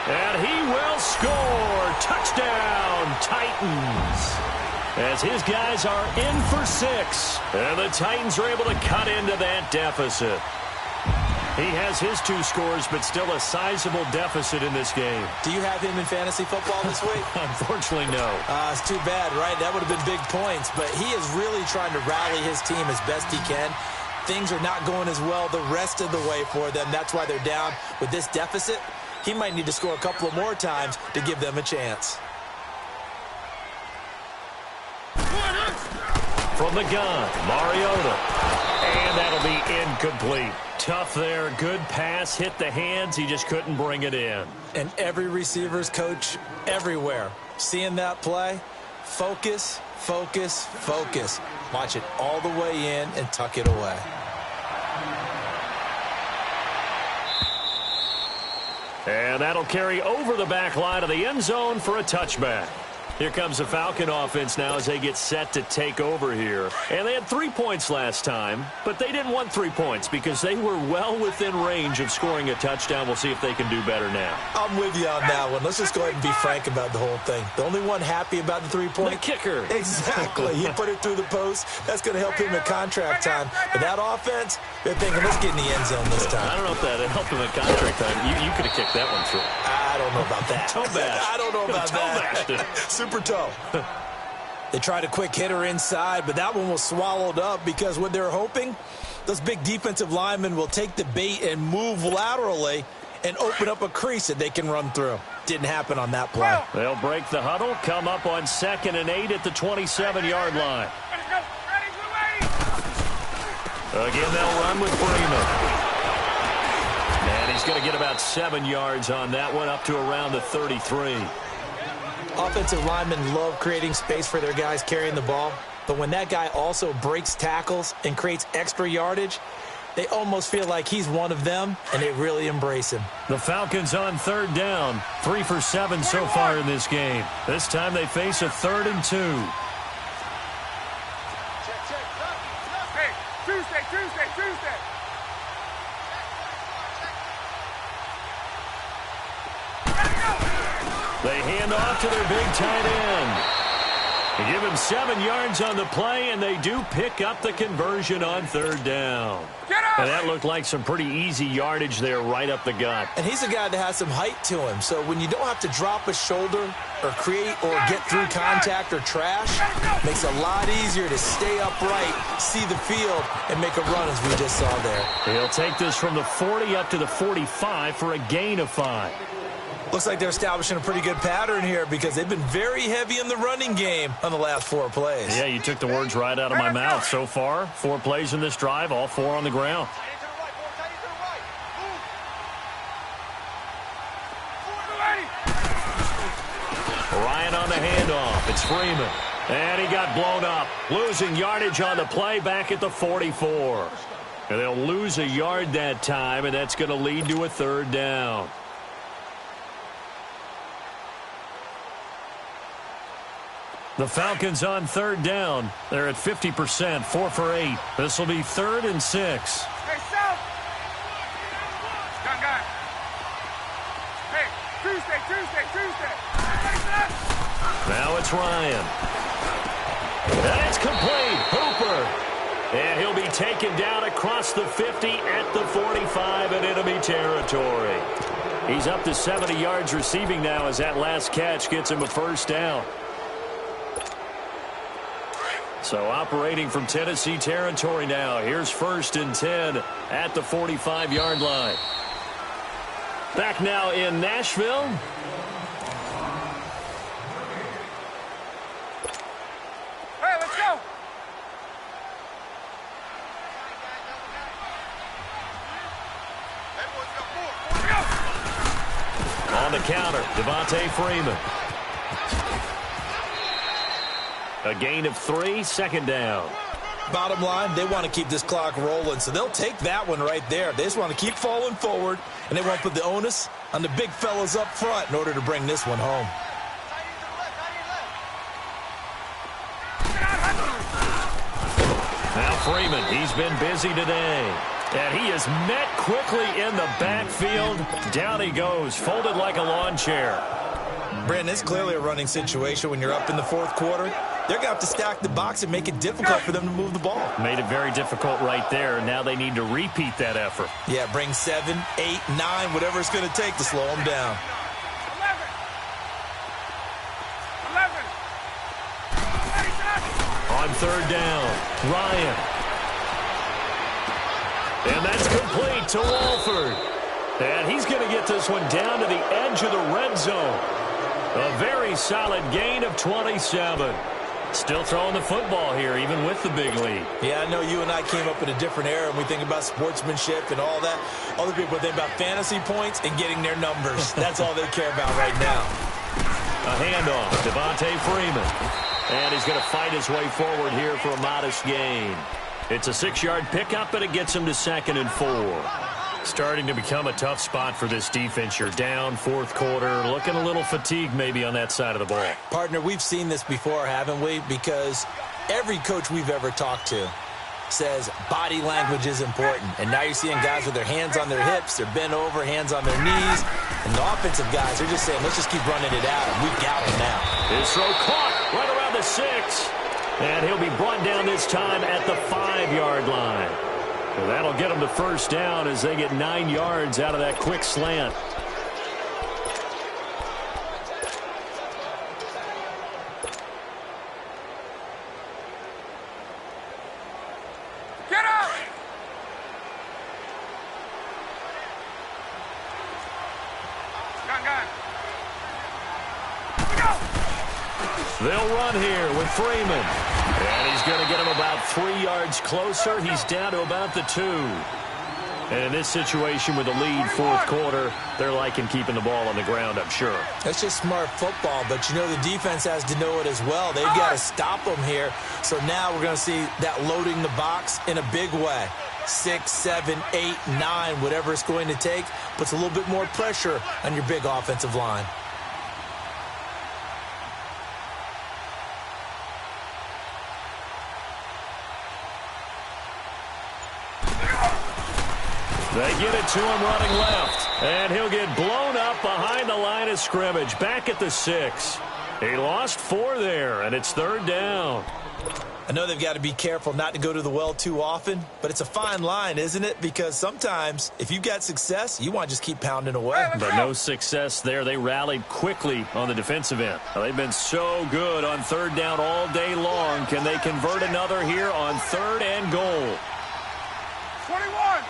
And he will score. Touchdown, Titans. As his guys are in for 6. And the Titans are able to cut into that deficit. He has his 2 scores, but still a sizable deficit in this game. Do you have him in fantasy football this week? Unfortunately, no. It's too bad, right? That would have been big points. But he is really trying to rally his team as best he can. Things are not going as well the rest of the way for them. That's why they're down with this deficit. He might need to score a couple of more times to give them a chance. From the gun, Mariota. And that'll be incomplete. Tough there. Good pass. Hit the hands. He just couldn't bring it in. And every receiver's coach everywhere. Seeing that play, focus, focus, focus. Watch it all the way in and tuck it away. And that'll carry over the back line of the end zone for a touchback. Here comes the Falcon offense now as they get set to take over here. And they had 3 points last time, but they didn't want 3 points because they were well within range of scoring a touchdown. We'll see if they can do better now. I'm with you on that one. Let's just go ahead and be frank about the whole thing. The only one happy about the 3-point? The kicker. Exactly. He put it through the post. That's going to help him in contract time. But that offense, they're thinking, let's get in the end zone this time. I don't know if that helped him in contract time. You could have kicked that one through. I don't know about that. Toe bash. I don't know about that. Super toe. They tried a quick hitter inside, but that one was swallowed up because what they're hoping, those big defensive linemen will take the bait and move laterally and open up a crease that they can run through. Didn't happen on that play. They'll break the huddle, come up on 2nd and 8 at the 27-yard line. Again, they'll run with Freeman. And he's going to get about 7 yards on that one, up to around the 33. Offensive linemen love creating space for their guys carrying the ball, but when that guy also breaks tackles and creates extra yardage, they almost feel like he's one of them, and they really embrace him. The Falcons on 3rd down, 3 for 7 so far in this game. This time they face a 3rd and 2. Hey, Tuesday. They hand off to their big tight end. They give him 7 yards on the play, and they do pick up the conversion on 3rd down. And that looked like some pretty easy yardage there right up the gut. And he's a guy that has some height to him, so when you don't have to drop a shoulder or create or get through contact or trash, makes it a lot easier to stay upright, see the field, and make a run as we just saw there. He'll take this from the 40 up to the 45 for a gain of 5. Looks like they're establishing a pretty good pattern here because they've been very heavy in the running game on the last 4 plays. Yeah, you took the words right out of my mouth. So far, 4 plays in this drive, all 4 on the ground. Ryan on the handoff. It's Freeman. And he got blown up. Losing yardage on the play back at the 44. And they'll lose a yard that time, and that's going to lead to a 3rd down. The Falcons on 3rd down. They're at 50%, 4 for 8. This will be 3rd and 6. Hey, South. Gun. Hey, Tuesday. Now it's Ryan. And it's complete. Hooper. And he'll be taken down across the 50 at the 45 in enemy territory. He's up to 70 yards receiving now as that last catch gets him a first down. So operating from Tennessee territory now. Here's 1st and 10 at the 45-yard line. Back now in Nashville. Hey, let's go. On the counter, Devontae Freeman. A gain of 3, 2nd down. Bottom line, they want to keep this clock rolling, so they'll take that one right there. They just want to keep falling forward, and they want to put the onus on the big fellas up front in order to bring this one home. Now Freeman, he's been busy today. And he is met quickly in the backfield. Down he goes, folded like a lawn chair. Brandon, it's clearly a running situation when you're up in the 4th quarter. They're going to have to stack the box and make it difficult for them to move the ball. Made it very difficult right there. Now they need to repeat that effort. Yeah, bring 7, 8, 9, whatever it's going to take to slow them down. 11. On 3rd down, Ryan. And that's complete to Walford. And he's going to get this one down to the edge of the red zone. A very solid gain of 27. Still throwing the football here, even with the big lead. Yeah, I know you and I came up in a different era, and we think about sportsmanship and all that. Other people think about fantasy points and getting their numbers. That's all they care about right now. A handoff, Devontae Freeman. And he's going to fight his way forward here for a modest gain. It's a 6-yard pickup, and it gets him to 2nd and 4. Starting to become a tough spot for this defense. You're down 4th quarter, looking a little fatigued maybe on that side of the ball. Partner, we've seen this before, haven't we? Because every coach we've ever talked to says body language is important. And now you're seeing guys with their hands on their hips, they're bent over, hands on their knees. And the offensive guys, they're just saying, let's just keep running it out. And we've got them now. His throw caught right around the 6. And he'll be brought down this time at the 5-yard line. Well, that'll get them to first down as they get 9 yards out of that quick slant. Get up! Gun. Here we go! They'll run here with Freeman. And he's going to get him about 3 yards closer. He's down to about the 2. And in this situation with a lead 4th quarter, they're liking keeping the ball on the ground, I'm sure. That's just smart football, but you know the defense has to know it as well. They've got to stop them here. So now we're going to see that loading the box in a big way. 6, 7, 8, 9, whatever it's going to take, puts a little bit more pressure on your big offensive line. They get it to him running left. And he'll get blown up behind the line of scrimmage. Back at the 6. He lost 4 there, and it's 3rd down. I know they've got to be careful not to go to the well too often, but it's a fine line, isn't it? Because sometimes, if you've got success, you want to just keep pounding away. But no success there. They rallied quickly on the defensive end. They've been so good on 3rd down all day long. Can they convert another here on 3rd and goal? 21.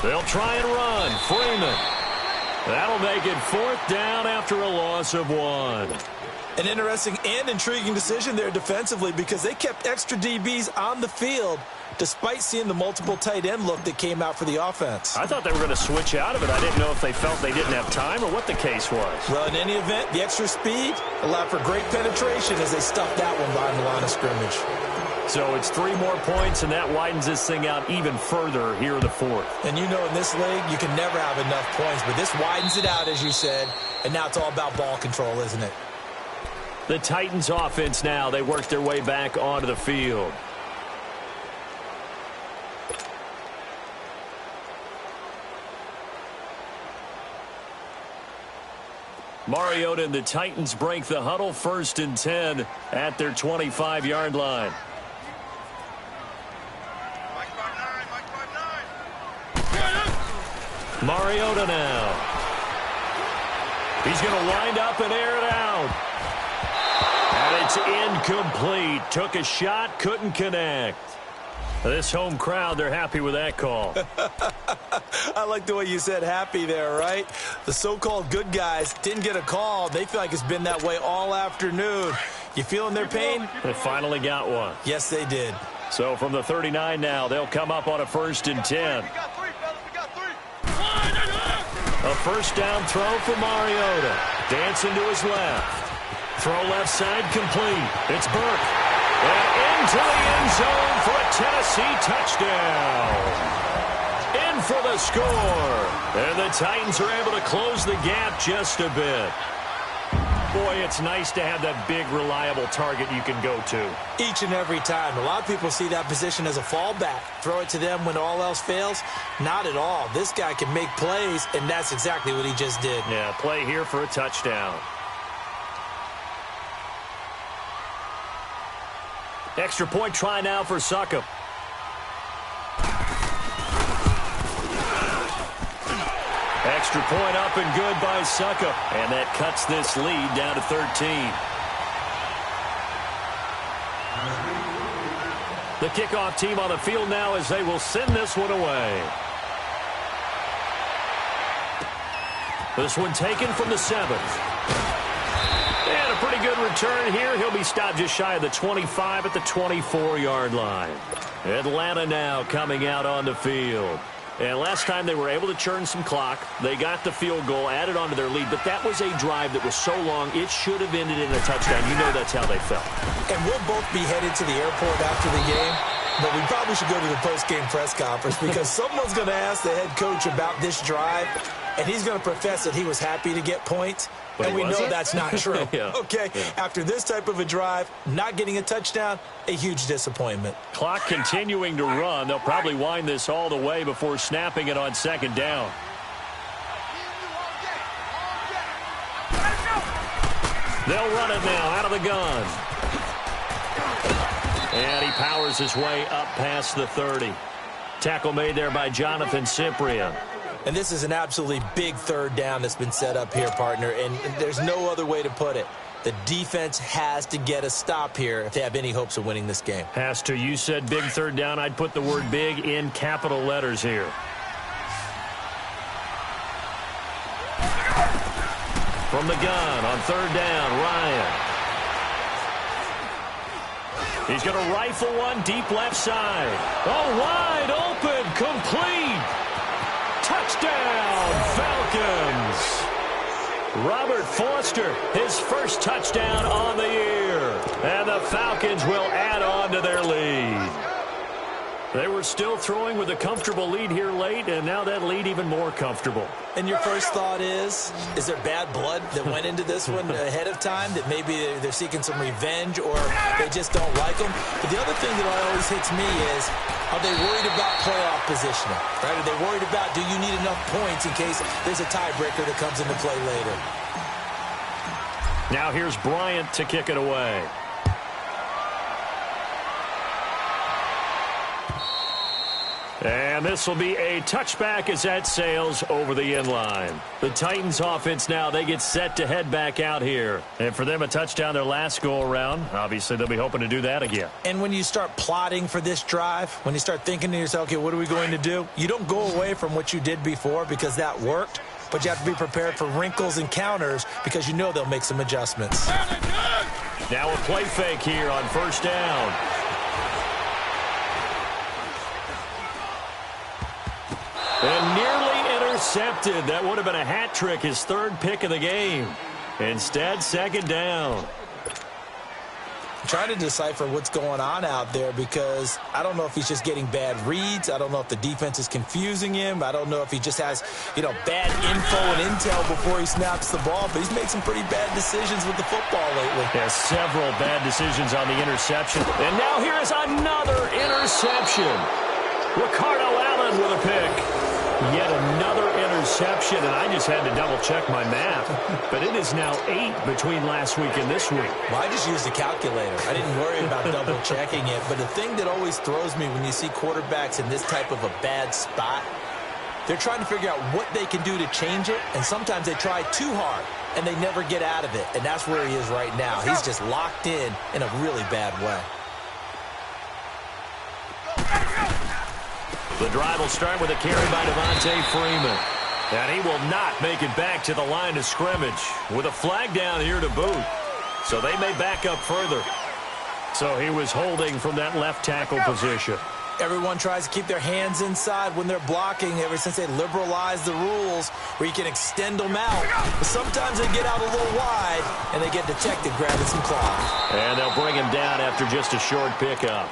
They'll try and run. Freeman. That'll make it 4th down after a loss of 1. An interesting and intriguing decision there defensively because they kept extra DBs on the field despite seeing the multiple tight end look that came out for the offense. I thought they were going to switch out of it. I didn't know if they felt they didn't have time or what the case was. Well, in any event, the extra speed allowed for great penetration as they stuffed that one behind the line of scrimmage. So it's 3 more points, and that widens this thing out even further here in the 4th. And you know in this league, you can never have enough points, but this widens it out, as you said, and now it's all about ball control, isn't it? The Titans offense now, they work their way back onto the field. Mariota and the Titans break the huddle, 1st and 10 at their 25-yard line. Mariota now. He's going to wind up and air it out. And it's incomplete. Took a shot, couldn't connect. This home crowd, they're happy with that call. I like the way you said happy there, right? The so-called good guys didn't get a call. They feel like it's been that way all afternoon. You feeling their pain? They finally got one. Yes, they did. So from the 39 now, they'll come up on a 1st and 10. A first down throw for Mariota. Dancing to his left. Throw left side complete. It's Burke. And into the end zone for a Tennessee touchdown. In for the score. And the Titans are able to close the gap just a bit. Boy, it's nice to have that big, reliable target you can go to. Each and every time. A lot of people see that position as a fallback. Throw it to them when all else fails. Not at all. This guy can make plays, and that's exactly what he just did. Yeah, play here for a touchdown. Extra point try now for Succop. Extra point up and good by Succop. And that cuts this lead down to 13. The kickoff team on the field now as they will send this one away. This one taken from the 7th. And a pretty good return here. He'll be stopped just shy of the 25 at the 24-yard line. Atlanta now coming out on the field. And last time they were able to churn some clock. They got the field goal, added on to their lead. But that was a drive that was so long, it should have ended in a touchdown. You know that's how they felt. And we'll both be headed to the airport after the game. But we probably should go to the post-game press conference because someone's going to ask the head coach about this drive. And he's going to profess that he was happy to get points. But and we know that's not true. Yeah. Okay, yeah. After this type of a drive, not getting a touchdown, a huge disappointment. Clock continuing to run. They'll probably wind this all the way before snapping it on 2nd down. They'll run it now out of the gun. And he powers his way up past the 30. Tackle made there by Jonathan Cyprien. And this is an absolutely big 3rd down that's been set up here, partner, and there's no other way to put it. The defense has to get a stop here if they have any hopes of winning this game. Has to. You said big 3rd down. I'd put the word big in capital letters here. From the gun on 3rd down, Ryan. He's going to rifle one deep left side. Oh, wide open, complete. Touchdown, Falcons. Robert Foster, his first touchdown on the year. And the Falcons will add on to their lead. They were still throwing with a comfortable lead here late, and now that lead even more comfortable. And your first thought is there bad blood that went into this one ahead of time, that maybe they're seeking some revenge or they just don't like them? But the other thing that always hits me is, are they worried about playoff positioning? Right? Are they worried about, do you need enough points in case there's a tiebreaker that comes into play later? Now here's Bryant to kick it away. And this will be a touchback as that sails over the inline. The Titans offense now, they get set to head back out here. And for them, a touchdown their last go-around. Obviously, they'll be hoping to do that again. And when you start plotting for this drive, when you start thinking to yourself, okay, what are we going to do? You don't go away from what you did before because that worked. But you have to be prepared for wrinkles and counters because you know they'll make some adjustments. Now a play fake here on 1st down. And nearly intercepted. That would have been a hat trick, his 3rd pick of the game. Instead, 2nd down. I'm trying to decipher what's going on out there because I don't know if he's just getting bad reads. I don't know if the defense is confusing him. I don't know if he just has, bad info and intel before he snaps the ball. But he's made some pretty bad decisions with the football lately. There's several bad decisions on the interception. And now here is another interception. Ricardo Allen with a pick. Yet another interception, and I just had to double-check my math. But it is now 8 between last week and this week. Well, I just used a calculator. I didn't worry about double-checking it. But the thing that always throws me when you see quarterbacks in this type of a bad spot, They're trying to figure out what they can do to change it, and sometimes they try too hard, and they never get out of it, and that's where he is right now. He's just locked in a really bad way. The drive will start with a carry by Devontae Freeman. And he will not make it back to the line of scrimmage with a flag down here to boot. So they may back up further. So he was holding from that left tackle position. Everyone tries to keep their hands inside when they're blocking ever since they liberalized the rules where you can extend them out. But sometimes they get out a little wide and they get detected grabbing some cloth. And they'll bring him down after just a short pickup.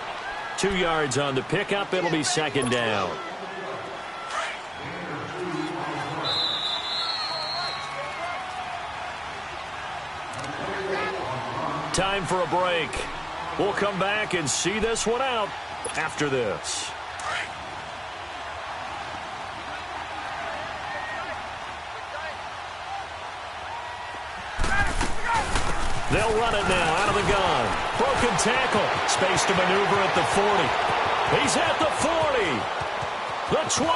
2 yards on the pickup. It'll be second down. Time for a break. We'll come back and see this one out after this. They'll run it now out of the gun. Broken tackle. Space to maneuver at the 40. He's at the 40. The 20.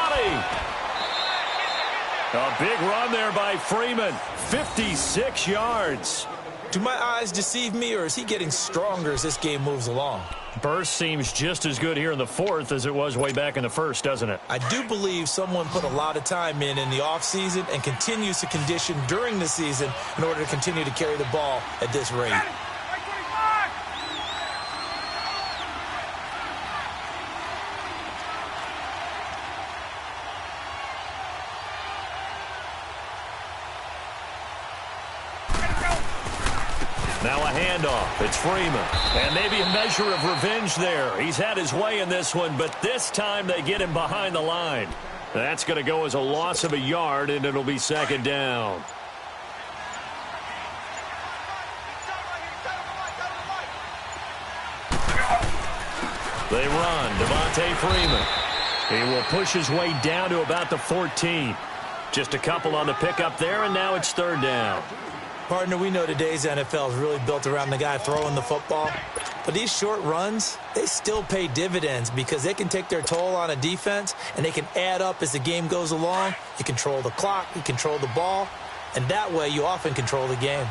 A big run there by Freeman. 56 yards. Do my eyes deceive me, or is he getting stronger as this game moves along? Burst seems just as good here in the fourth as it was way back in the first, doesn't it? I do believe someone put a lot of time in the offseason and continues to condition during the season in order to continue to carry the ball at this rate. Now a handoff. It's Freeman. And maybe a measure of revenge there. He's had his way in this one, but this time they get him behind the line. That's going to go as a loss of a yard, and it'll be second down. They run. Devontae Freeman. He will push his way down to about the 14. Just a couple on the pickup there, and now it's third down. Partner, we know today's NFL is really built around the guy throwing the football. But these short runs, they still pay dividends because they can take their toll on a defense, and they can add up as the game goes along. You control the clock, you control the ball, and that way you often control the game.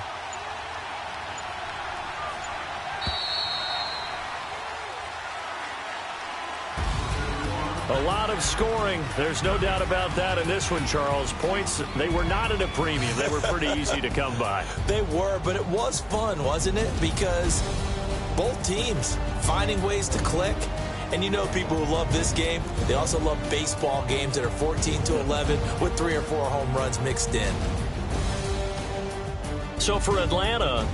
A lot of scoring. There's no doubt about that in this one, Charles. Points, they were not at a premium. They were pretty easy to come by. They were, but it was fun, wasn't it? Because both teams finding ways to click. And you know people who love this game, they also love baseball games that are 14-11 with 3 or 4 home runs mixed in. So for Atlanta,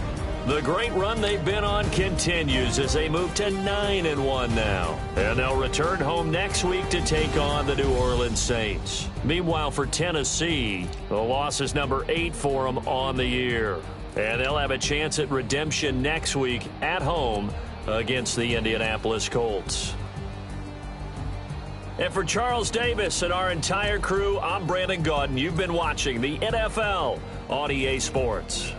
the great run they've been on continues as they move to 9-1 now. And they'll return home next week to take on the New Orleans Saints. Meanwhile, for Tennessee, the loss is number 8 for them on the year. And they'll have a chance at redemption next week at home against the Indianapolis Colts. And for Charles Davis and our entire crew, I'm Brandon Gaudin. You've been watching the NFL on EA Sports.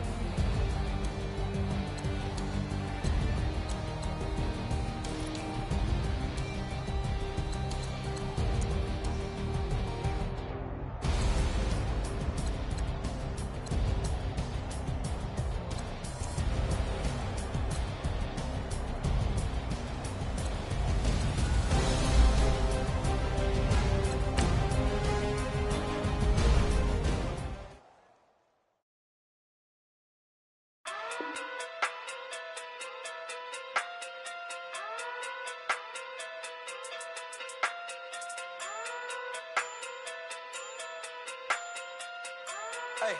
Hey,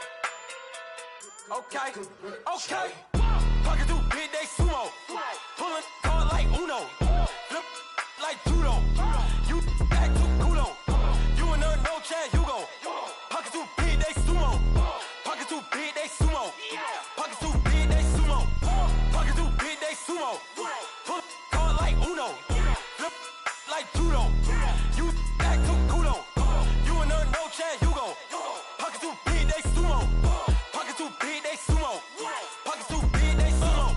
okay. Pocket through big, they sumo. Pulling card like Uno. Flip like judo. You back to kudo. You and her no Chad Hugo. Pocket through big, they sumo. Pocket through big, they sumo. Pocket through big, they sumo. Pocket through big, they sumo. Pull card like Uno. Flip like judo. You back to kudo. You and her no Chad Hugo. Pocket through big, they sumo. Pocket too big, they sumo. Pocket too big, they sumo.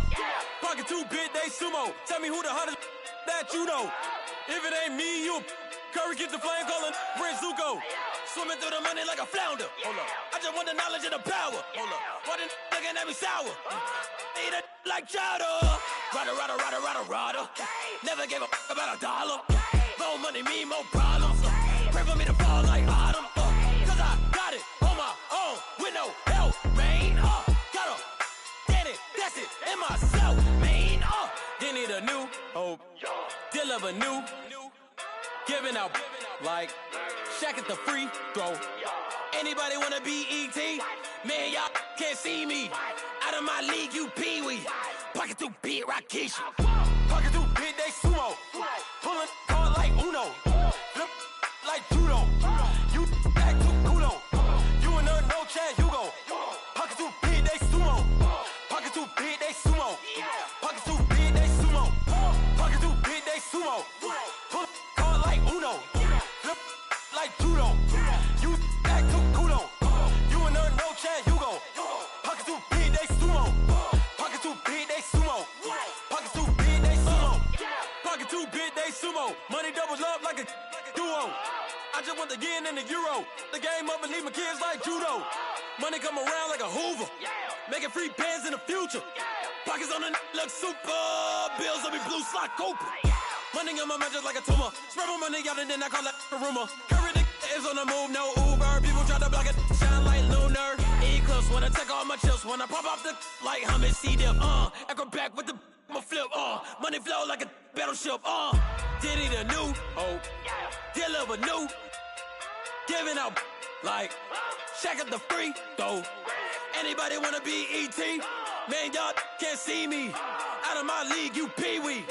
Pocket too big, they sumo. Tell me who the hottest that you know. If it ain't me, you Curry get the flame calling Prince Zuko. Swimming through the money like a flounder. Hold up. I just want the knowledge and the power. Hold up. Why the looking at me sour? Eat it like chowder. Rada. Never gave a about a dollar. More money mean more problems. Pray for me to fall like autumn. Cause I got it on my own with no help, man. Gotta get it, that's it, in myself, man. They need a new hope. Deliver new. Giving out like Shaq at the free throw. Anybody wanna be E.T.? Man, y'all can't see me. Out of my league, you pee-wee. Pocket too big, Rakishi. Pocket too big, they sumo. Pulling card like Uno. Flip like judo. You act too kudo. You and her, no Chad Hugo. Pocket too big, they sumo. Pocket too big, they sumo. Pocket too big, they sumo. Pocket too big, they sumo. Pull card like Uno. Flip like judo. You act too kudo. You and her, no Chad Hugo. Pocket too big, they sumo. Pocket too big, they sumo. Pocket too big, they sumo. Pocket too big, they sumo. Money doubles up like a duo. I just want the yen and the euro. The game up and leave my kids like judo. Money come around like a Hoover. Making free bands in the future. Pockets on the look super. Bills on me blue slot Cooper. Money on my mind just like a tumor. Spread my money out and then I call that a rumor. Curry the is on the move, no Uber. People try to block it, shine like lunar. Eclipse when I take all my chips. When I pop off the like hummus, C-dip. Acrobat with the my flip. Money flow like a battleship. Diddy the new hope. Deliver new. Giving out like Shaq at the free throw. Anybody wanna be E.T.? Man, y'all can't see me. Out of my league, you pee-wee.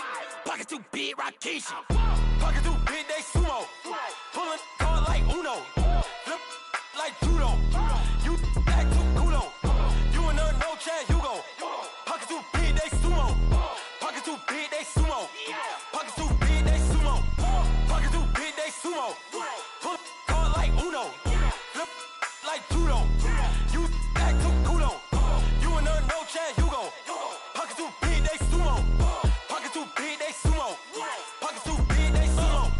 Pocket too big, Rakishi. Pocket too big, they sumo. Pulling card like Uno. Flip like judo. You act too kudo. You and her, no Chad Hugo. Pocket too big, they sumo. Pocket too big, they sumo. Pocket too big, they sumo. Pocket too big, they sumo. Pull card like Uno. Flip like judo. You act too kudo. You and her, no Chad Hugo. Pocket too big, they sumo. Pocket too big, they sumo. Pocket too big, they sumo.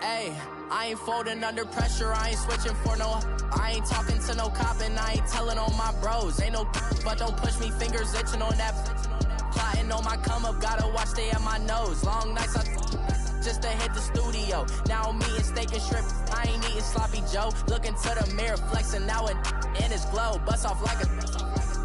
Hey, I ain't folding under pressure, I ain't switching for no. I ain't talking to no cop and I ain't telling on my bros. Ain't no but don't push me, fingers itching on that. Plotting on my come up, gotta watch stay at my nose. Long nights just to hit the studio. Now I'm eating steak and shrimp, I ain't eating sloppy Joe. Looking to the mirror, flexing now it in his glow. Bust off like a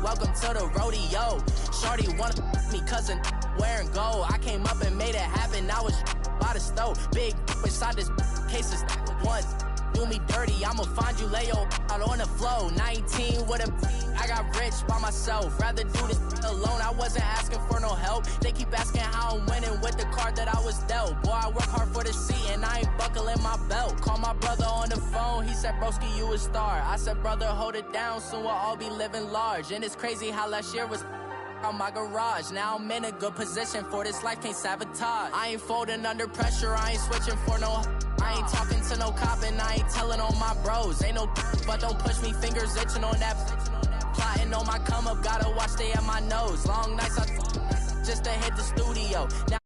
welcome to the rodeo. Shorty wanna me cousin wearing gold. I came up and made it happen, I was by the stove. Big inside this case is once do me dirty, I'ma find you lay your out on the flow. 19 with a I got rich by myself. Rather do this alone, I wasn't asking for no help. They keep asking how I'm winning with the card that I was dealt. Boy, I work hard for the seat and I ain't buckling my belt. Call my brother on the phone, he said, broski, you a star. I said, brother, hold it down, soon we'll all be living large. And it's crazy how last year was out my garage. Now I'm in a good position for this life, can't sabotage. I ain't folding under pressure, I ain't switching for no. I ain't talking to no cop and I ain't telling on my bros. Ain't no but don't push me, fingers itching on that. Plotting on my come up, gotta watch stay at my nose. Long nights just to hit the studio. Now